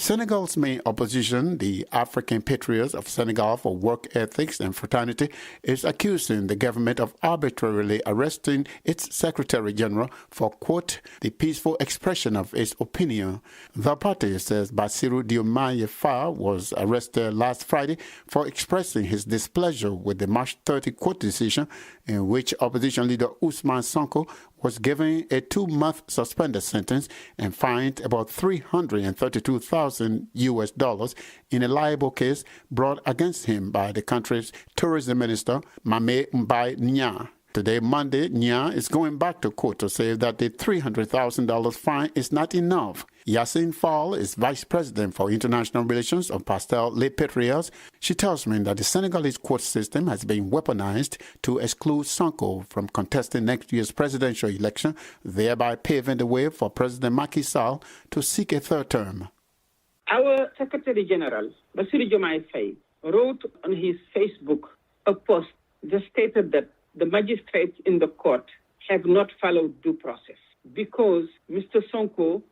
Senegal's main opposition, the African Patriots of Senegal for Work Ethics and Fraternity, is accusing the government of arbitrarily arresting its Secretary General for, quote, the peaceful expression of its opinion. The party says Bassirou Diomaye Faye was arrested last Friday for expressing his displeasure with the March 30 court decision in which opposition leader Ousmane Sonko was given a 2-month suspended sentence and fined about $332,000 US in a liable case brought against him by the country's tourism minister, Mme Yassine. Today, Monday, Nya is going back to court to say that the $300,000 fine is not enough. Yassine Fall is vice president for international relations of Pastel Les Patriots. She tells me that the Senegalese court system has been weaponized to exclude Sonko from contesting next year's presidential election, thereby paving the way for President Macky Sall to seek a third term. Our Secretary General, Bassirou Diomaye Faye, wrote on his Facebook a post that stated that the magistrates in the court have not followed due process because Mr. Sonko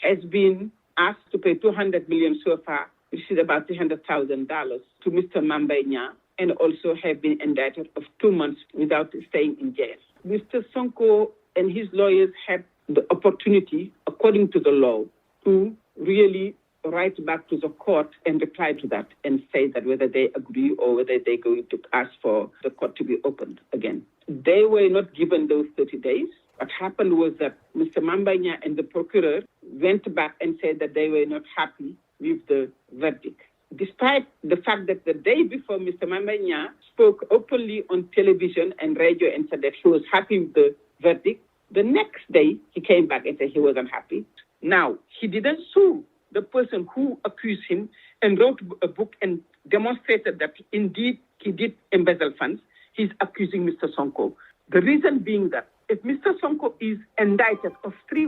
has been asked to pay $200 million so far, which is about $300,000, to Mr. Mme Yassine, and also have been indicted of 2 months without staying in jail. Mr. Sonko and his lawyers had the opportunity, according to the law, to really write back to the court and reply to that and say that whether they agree or whether they're going to ask for the court to be opened again. They were not given those 30 days. What happened was that Mr. Mme Yassine and the procureur went back and said that they were not happy with the verdict. Despite the fact that the day before Mr. Mme Yassine spoke openly on television and radio and said that he was happy with the verdict, the next day he came back and said he wasn't happy. Now, he didn't sue the person who accused him and wrote a book and demonstrated that indeed he did embezzle funds. He's accusing Mr. Sonko. The reason being that if Mr. Sonko is indicted of 6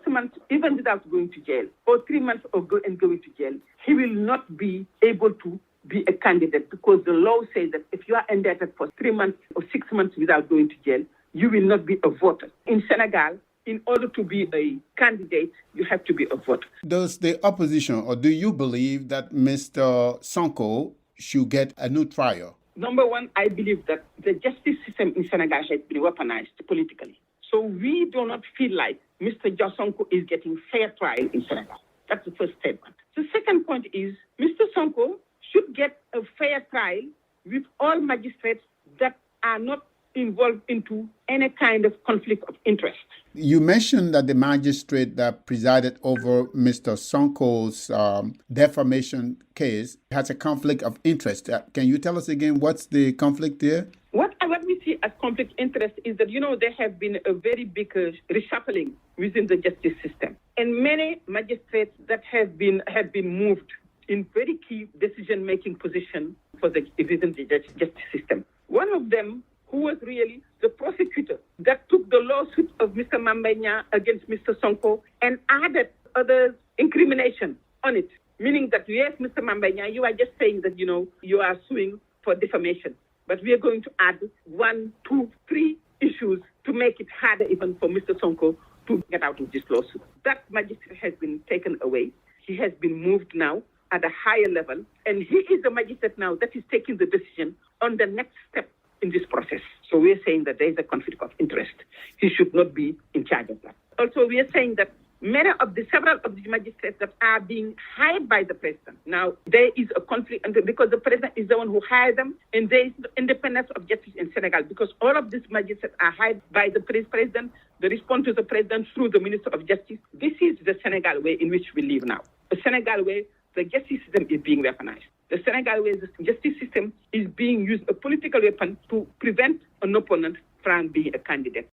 months, even without going to jail, or 3 months and going to jail, he will not be able to be a candidate because the law says that if you are indicted for 3 months or 6 months without going to jail, you will not be a voter. In Senegal, in order to be a candidate, you have to be a voter. Does the opposition, or do you believe that Mr. Sonko should get a new trial? Number one, I believe that the justice system in Senegal has been weaponized politically. So we do not feel like Mr. Sonko is getting fair trial in Senegal. That's the first statement. The second point is Mr. Sonko should get a fair trial with all magistrates that are not involved into any kind of conflict of interest. You mentioned that the magistrate that presided over Mr. Sonko's defamation case has a conflict of interest. Can you tell us again what's the conflict there? What we see as conflict of interest is that, there have been a very big reshuffling within the justice system. And many magistrates that have been moved in very key decision-making position within the justice system. One of them, who was really the prosecutor that took the lawsuit of Mr. Mme Yassine against Mr. Sonko and added other incrimination on it, meaning that, yes, Mr. Mme Yassine, you are just saying that, you are suing for defamation, but we are going to add 1, 2, 3 issues to make it harder even for Mr. Sonko to get out of this lawsuit. That magistrate has been taken away. He has been moved now at a higher level, and he is the magistrate now that is taking the decision on the next step in this process. So we are saying that there is a conflict of interest. He should not be in charge of that. Also, we are saying that several of the magistrates that are being hired by the president. Now, there is a conflict because the president is the one who hired them, and there is the independence of justice in Senegal because all of these magistrates are hired by the president. They respond to the president through the Minister of Justice. This is the Senegal way in which we live now. The Senegal way, the justice system is being weaponized. The Senegal way, the justice system is being used a political weapon to prevent an opponent from being a candidate.